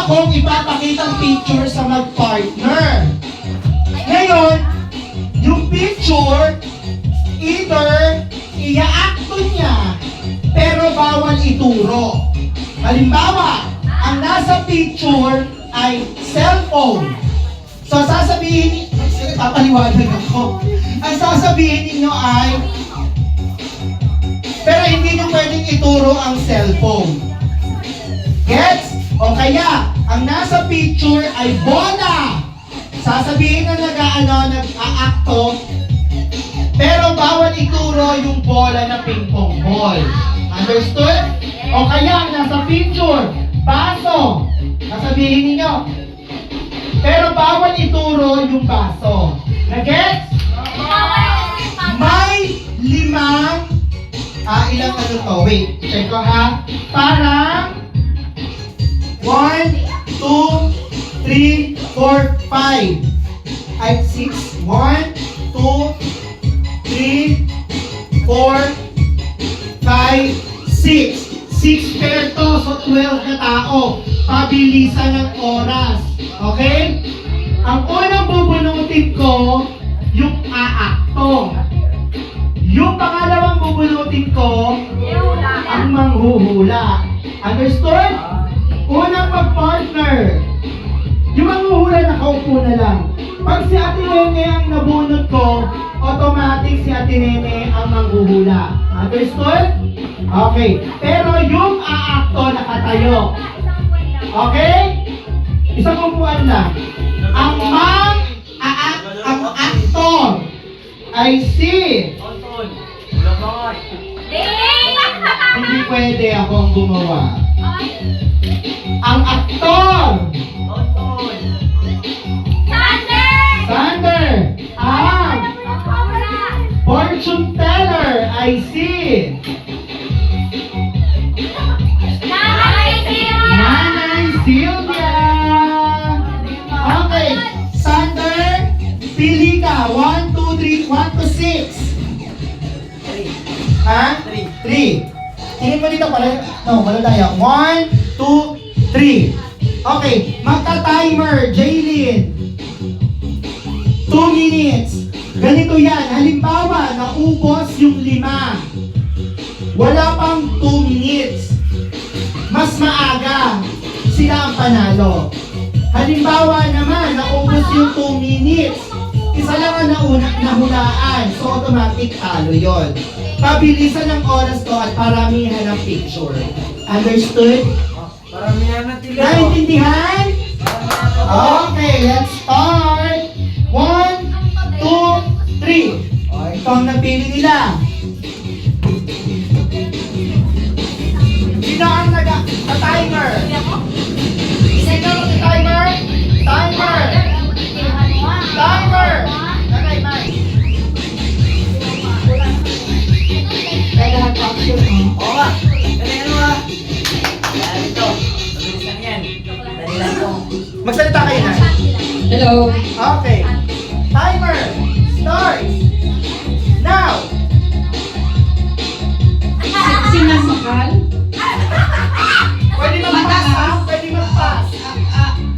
akong ipapakitang picture sa mag-partner. Ngayon, yung picture, either iaakto niya, pero bawal ituro. Halimbawa, ang nasa picture ay cellphone. So, sasabihin, papaliwanag ako. Ang sasabihin ninyo ay, pero hindi nyo pwedeng ituro ang cellphone. Gets? O kaya, ang nasa picture ay bola. Sasabihin na nag-aakto, pero bawal ituro yung bola na ping-pong ball. Understood? O kaya, ang nasa picture, baso. Sasabihin ninyo, pero bawal ituro yung baso. Nagets? May limang, ilang ano to? Wait, check ko ha. Parang 1, 2, 3, 4, 5. Ay, 6. 1, 2, 3, 4, 5, 6. 6 pair to, so 12 na tao. Pabilisan ng oras. Okay? Ang unang bubunutin ko, yung aakto. Yung pangalawang bubunutin ko, ang manghuhula. Understood? Unang mag-partner. Yung manghuhula, nakaupo na lang. Pag si Ate Nene ang nabunot ko, automatic si Ate Nene ang manghuhula. Understood? Okay. Pero yung aakto, nakatayo. Okay? Isang upuan lang. Ang actor ay si... Hindi pwede akong gumawa. Ang aktor! Sander! Ang fortune teller ay si... Nanay Sylvia! Okay, Sander, pili ka. 1, 2, 3, 1 to 6. Ha? 3. Tingin mo dito pala. No, wala tayo. 1, 2, 3. Okay, magta-timer, Jaylin. 2 minutes. Ganito yan. Halimbawa, naubos yung 5. Wala pang 2 minutes. Mas maaga, sila ang panalo. Halimbawa naman, naubos yung 2 minutes. Isa lang ang nahulaan. So, automatic talo yon. Pabilisan ng oras to at paramihan ng picture. Understood? Paramihan na tila. Naintindihan? Okay, let's start. 1, 2, 3. O, ito ang napili nila. Sino ang timer? Sino ang timer? Timer! Timer! Nagay, Mike. Kaya nag-action, Oo nga. Dali ano ah. Yan ito. Mabilis lang yan. Dali lang ito. Magsalita kayo na. Hello. Okay. Timer starts now. Sinasakal. Pwede mag-pass ha? Pwede mag-pass.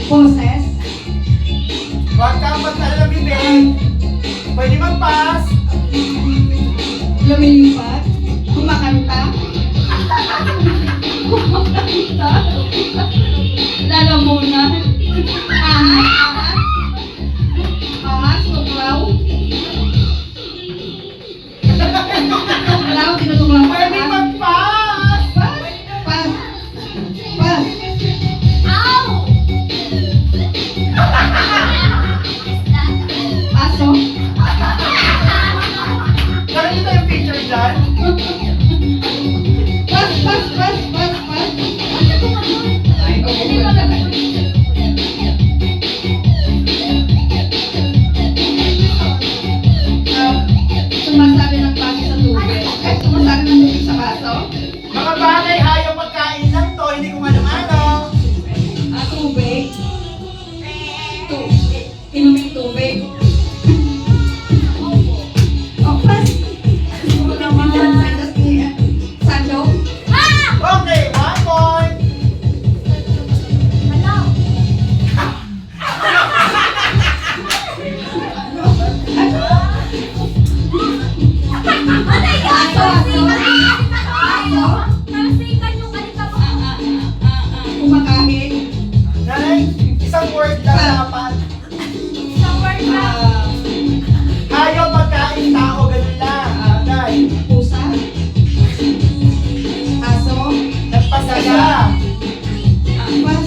Poses. Huwag kang magtala ng bibig. Pwede mag-pass. Lumilipat. Kumakanta. Kumakanta. Lalamunan. Ahas. Ahas. Tuklaw. Tuklaw. Tinutuklaw. Pwede mag-pass. Pas. Pas. Pas. Aso. Nakikita yung picture dyan? Isang word lang dapat. Hayop, pagkain, tao, ganun lang. Agay. Pusa. Aso. Nagpasaya. Pas.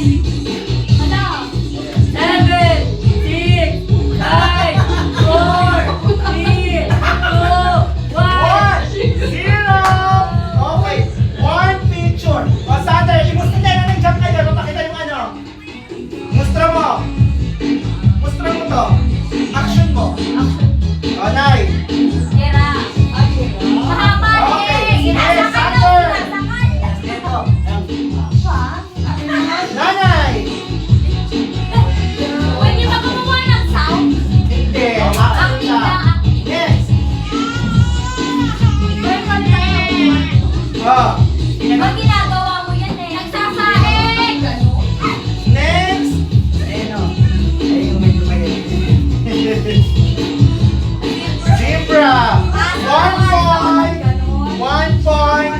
7, 6, 5, 4, 3, 2, 1. 0! Okay. One picture. O, Sander, imustra na ng jump kayo. Papakita yung ano. Mustra mo. Mustra mo to. Action mo. O, Nay. Nanay. Hindi. Action lang. Next. Oh. Next. Zebra. 1 point. 1 point.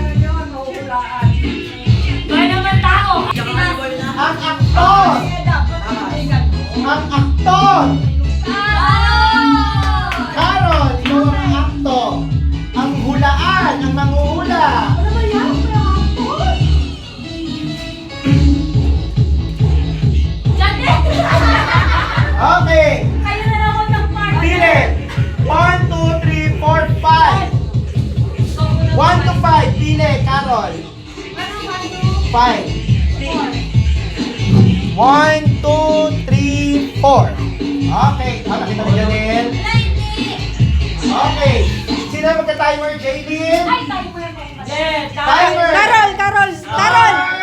Ang aktor. Ang aktor. Carol, ikaw ang aktor. Ang hulaan, ang manghuhula. Okay. Pili. 1, 2, 3, 4, 5. 1 to 5. Pili, Carol. 5. 1, 2, 3, 4. Okay. Nakita ni Janelle. Okay. Sino magka-timer, Jaylin? Timer. Carol!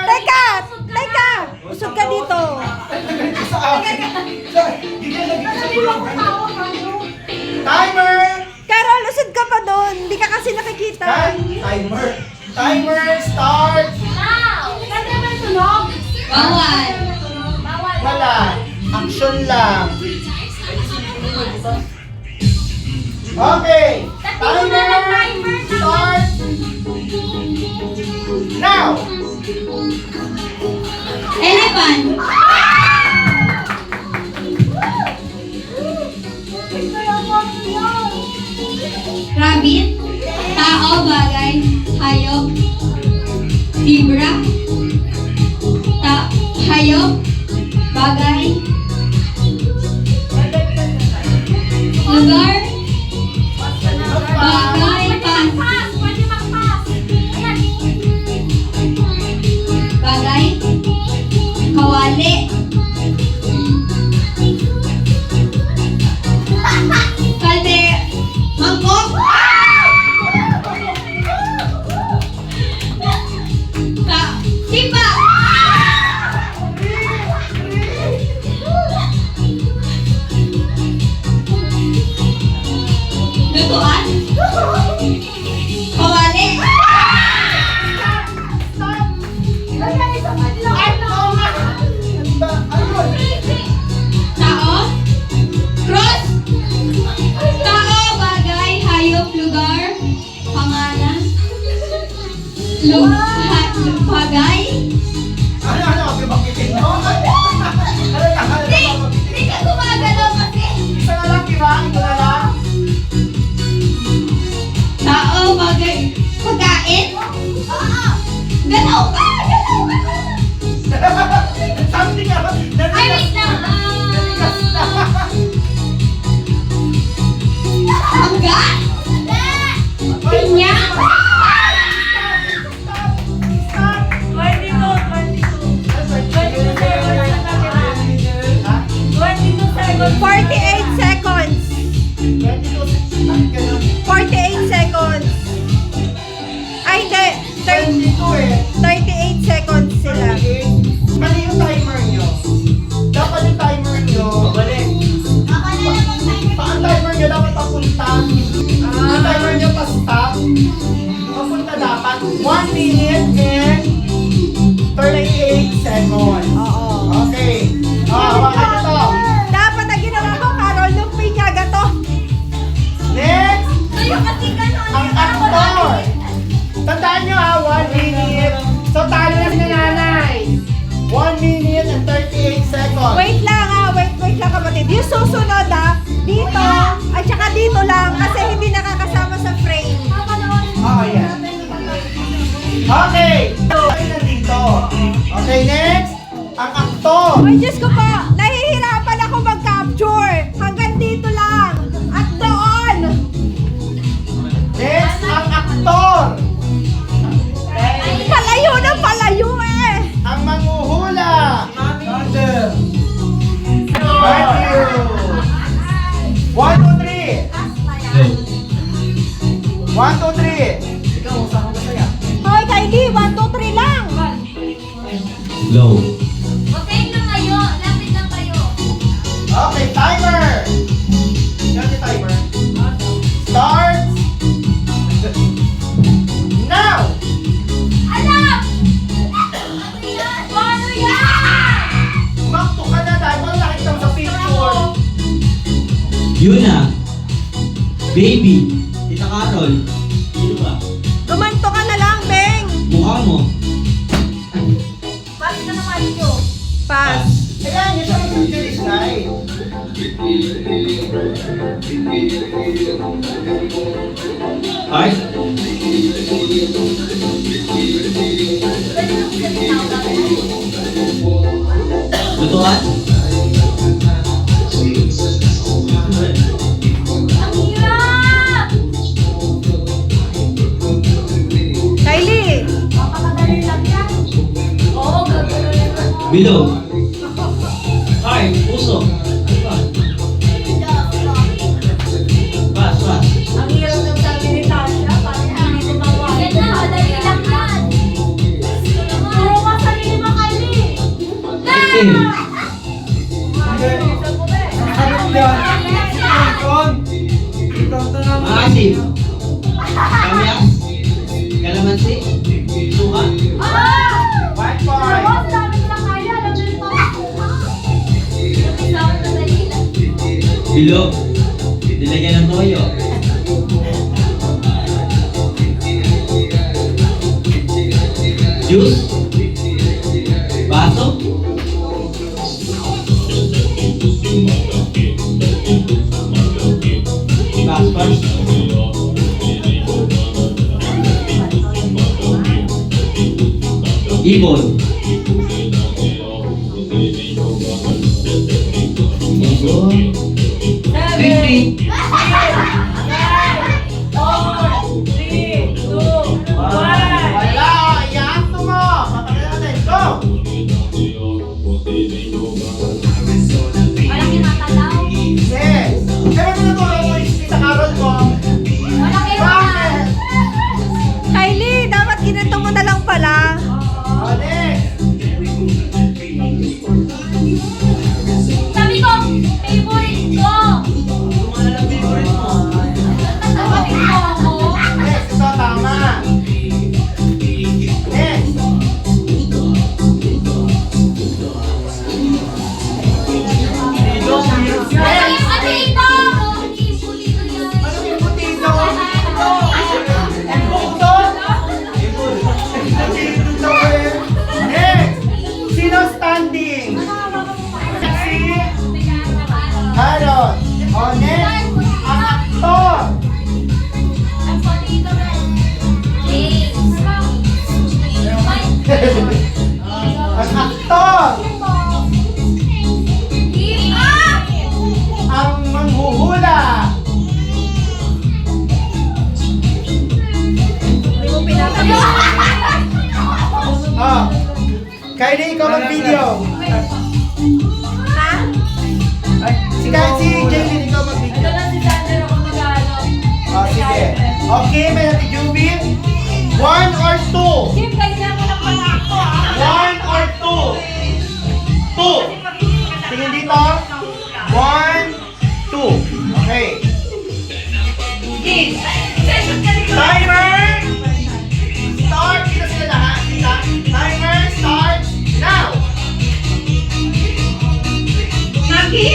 Teka! Usog ka dito. Timer. Carol, usog ka pa doon. Hindi ka kasi nakikita. Timer start. Bawal. Wala. Action lang. Okay. Timer start. Now. Elephant. Rabbit. Tao, bagay, hayop. Zebra. Hayop, bagay. Lugar. Bagay, bagay. Kawali. Kalde. Mangkok. Timba. Lutuan. Kawali. Tao. Cross. Tao, bagay, hayop, lugar, pangalan. Bagay. Ano? Bakit mo? Hindi ka gumagalaw kasi. Isa na lang, diba? Ito na lang. Tao, bagay, pagkain. Galaw ka! Something else. Ay, wait lang. Mangga? Pinya? Ha? 48 seconds. 48 seconds. Ay, hindi. 22 eh. 38 seconds sila. Mali yung timer nyo. Dapat yung timer nyo. Ang timer nyo dapat papunta. Ang timer nyo pa-stop. Papunta dapat 1 minute and 38 seconds. Oo. Okay. Hawakan nyo to. Dapat ang ginawa ko, Carol, nung pinyaga to. Next, Sa'yo kasi gano'n. ang actor. Tandaan nyo ha, 1 minute. So talo na si nanay. 1 minute and 38 seconds. Wait lang. wait lang kapatid. Yung susunod dito, at saka dito lang kasi hindi nakakasama sa frame. Oh, yeah. Okay. Ay, nandito. Okay, next. Ang aktor. Ay, Diyos ko po, nahihirapan ako mag-capture. Hanggang dito lang. At doon. Next, ang aktor. Palayo na palayo eh. Ang manghuhula. Matthew. 1, 2, 3. 1, 2, 3. Ikaw, saan ka masaya? Hoy, Kylie, 1, 2, 3 lang. Low. Okay na kayo. Lapit lang kayo. Okay, timer. Yan yung timer. Starts. Now. Alam! Ano yan? Paano yan? Makto ka na dahil wala nakita mo sa picture. Yuna. Baby. Tita Carol. Sino ba? Gumanto ka na lang, Beng. Mukha mo. Bakit na naman nyo? Pass. Ayan, yun siya mag-finish slide. Ay. Pwede nyo kasi tinawag ako. Lutuan? Ang hirap! Kylie. Mapakadali lang yan. Oo, gagawin mo. Bilog. Ay, puso. Ano ba? Pass, pass. Ang hirap ng sabi ni Tasha. Parang hindi ko mawa. Yan na, madali lang yan. Turo ka sarili mo, Kylie. Itim. Maasim. Kamyas. Kalamansi. Suka. 1 point. Bilog. Nilagyan ng toyo. Juice. Baso. Pass, pass. Ibon. Ibon. Three. Wala, i-acto mo. Patagal natin. Go! Malaki matalaw. Yes. Kaya mo natulong mo yung Tita Carol mo. Malaki Bakit? Kylie, dapat ginanto mo na lang pala. Oh, next. Sabi ko, favorite ko. Sabi ko ako. Next, ito tama. Next. Ay, ano ito? Hindi pulito yan. Ano yung butino? Ang buto? Butino daw eh. Next. Sino standing? Si Carol. Oh, next. Ang aktor. Ang pulito na. James. Ang aktor. Ang manghuhula. Hindi mo pinapagawa. Oh. Kylie, ikaw mag-video. Ha? Si Jaylin, ikaw mag-video. Ito lang si Sander ako mag-ano. Oh, sige. Okay, may natin Jubin. 1 or 2? Jim, ganyan mo lang pala ako ah. 1 or 2? 2. Tingin dito. 1, 2. Okay. Timer. Start. Dito sila lahat. Kita. Timer starts now. Maki?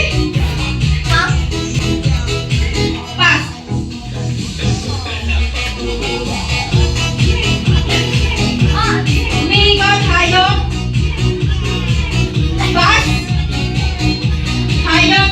Pass. Umiikot, hayop. Pass. Hayop.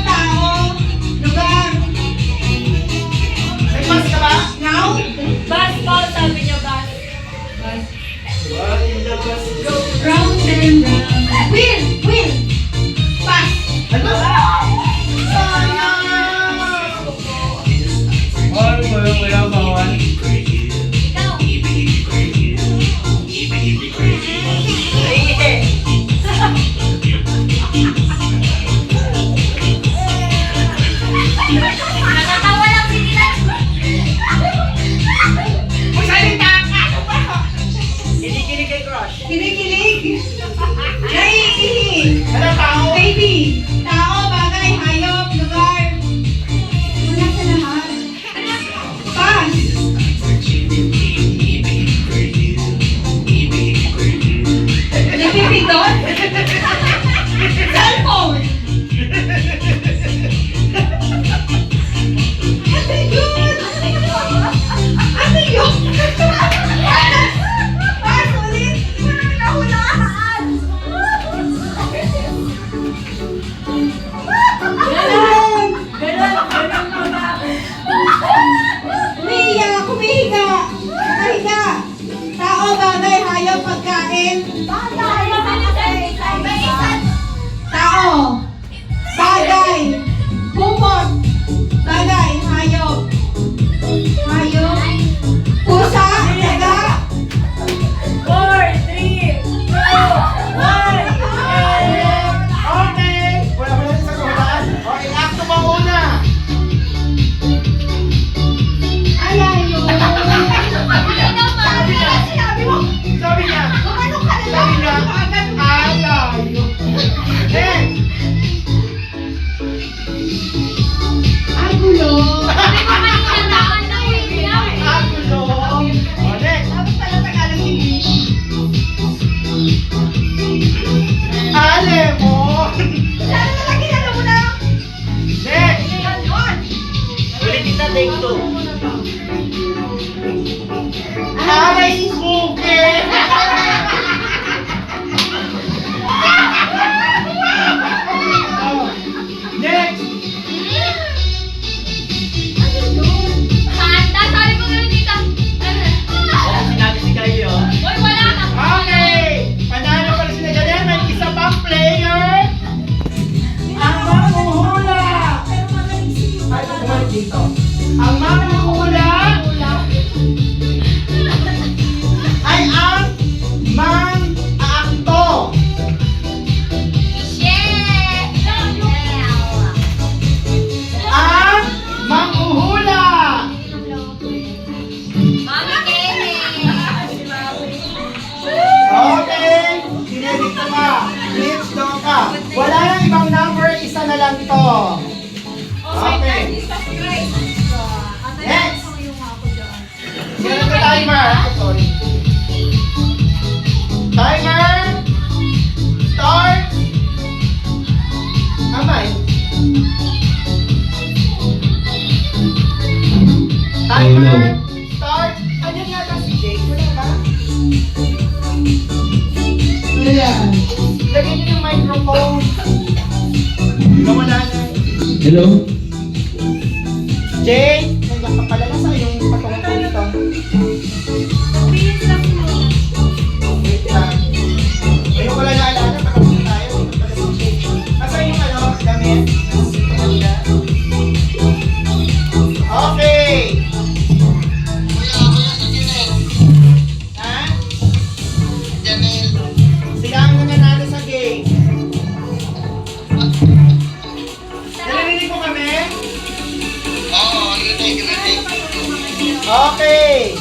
Baby, tao, bagay, hayop, lugar. Wala sa lahat. Pass. Napipindot? Cellphone. Ano yun? Ano yun? Pass ulit. Hindi mo naman nahulaan. Ganon! Ganon mga. Umiiyak, kumihiga. Nakahiga. Tao, bagay, hayop, pagkain. Tao. Bagay. Kumot. Bagay, hayop. Hayop. Pusa. Daga. 4, 3, 2, 1. Okay! Wala mo na sa kahulaan. Okay, akto mo una. Alayo. Sinabi mo? Sabi niya. Ano ka na Sabi niya. Alayo. Next! Agulo. Agulo. O, next. Dapat pala Tagalog English. Alemon. Sana nalang kilala mo na. Next. Ganon. Ulit kita, take two. Aray suke. Oh, next. Ayan, sinabi si Kylie, oh. Okay. Panalo pa rin sila dyan. May isa pang player. Ang manghuhula. Ay, bumalik dito. Ang manghuhula ay ang mang-aakto. Ang manghuhula. Okay. Sinedito ka. Lips daw ka. Wala nang ibang number. Isa na lang to. Okay. Next. Sino ka timer? Sorry. Timer. Start. Amay. Timer. Start. Andiyan yata si Jake. Wala ba? Ayan. Lagyan niyo yung microphone. Nawala na. Hello? Jake, nandiyan ka pala. Nasa yung patungan ko dito? Wait lang. Ngayon ko lang naalala. Patapos na tayo. Dito pala si Jake. Nasaan yung ano? Damit? Okay. Ha? Sila ang nananalo sa game. Narinig mo kami? Okay.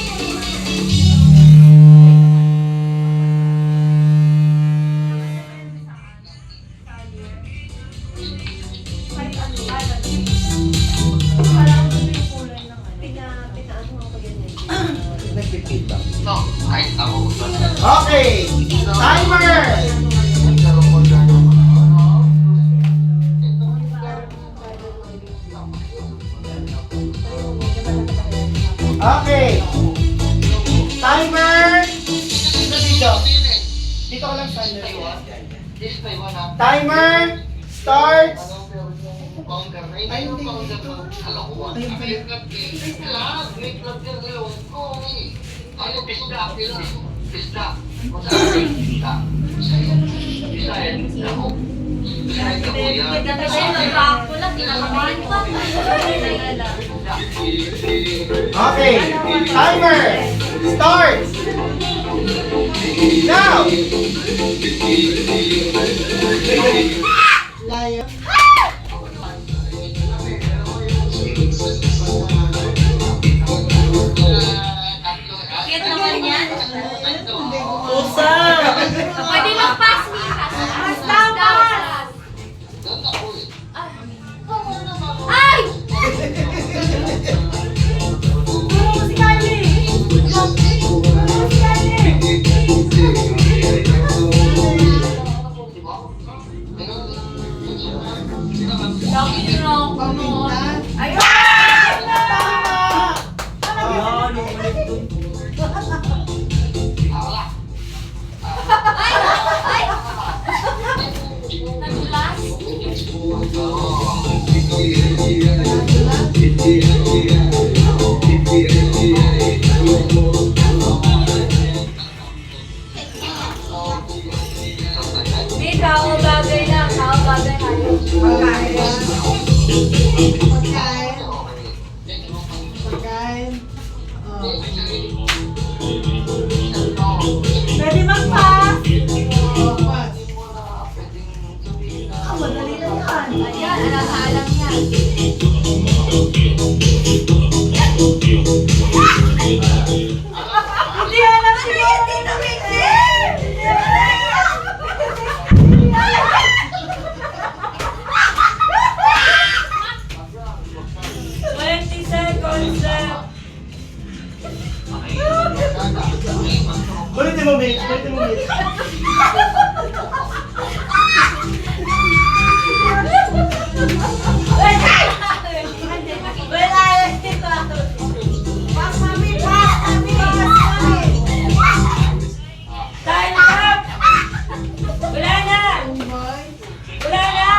Okay. Timer. Okay. Timer. Dito. Dito ko lang sandali. Timer. Start. Ay, hindi. Okay. Timer. Start. Now. Layo. Cute naman yan. Pusa! Pwede mag-pass me. Pass. Lagi nyo na ako panood. Ayun! Ayan, ulit dun. Nagulas? May tao bagay lang. Tao bagay tayo. Pagkain. Pwede mag-pass. Madali na yan. Ayan, alam yan. Hindi alam si Tito Vicky! Hindi alam! 20 seconds left. Ulitin mo, mate. Ulitin mo, mate. Wala yan dito. Pass, mami! Pass, mami! Pass, mami! Time up! Wala na! Wala na!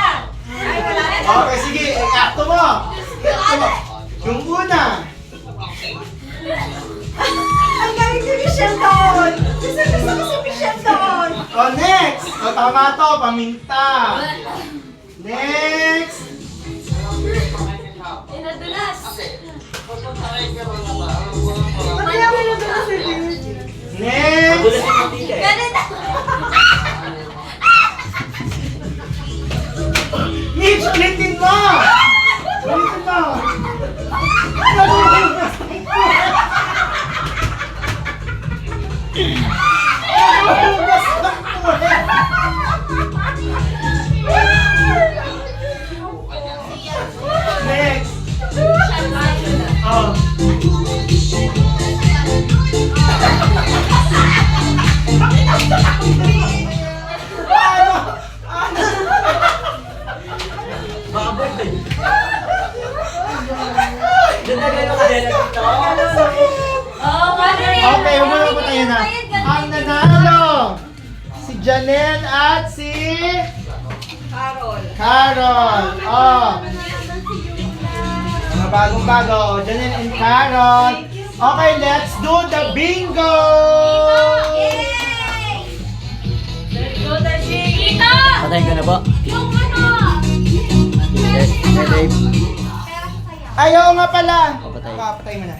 Ay, wala na. Okay, sige. Akto mo. Akto mo. Yung una. Ang galing si Michelle doon! Gusto ko si Michelle doon! Oh, next. Oh, tama to. Paminta. Next. Inadulas. Pati ako yung doon si Virgin. Next. Magulat yung matita eh. Ganun na. Mitch, ulitin mo. Ulitin mo. Next. Oh. Makabot eh. Doon na gano'n ka din dito. Oo, paano rin? Okay, umuna po tayo na. Ang nanalo, si Janelle at si Carol. Carol. Oh, mga bagong-bago. Janelle and Carol. Okay, let's do the bingo! Let's go, Tashi. Tito! Patayin ko na po. Yung ano? Yes, Dave. Ayaw nga pala. Papatay. Papatay mo na.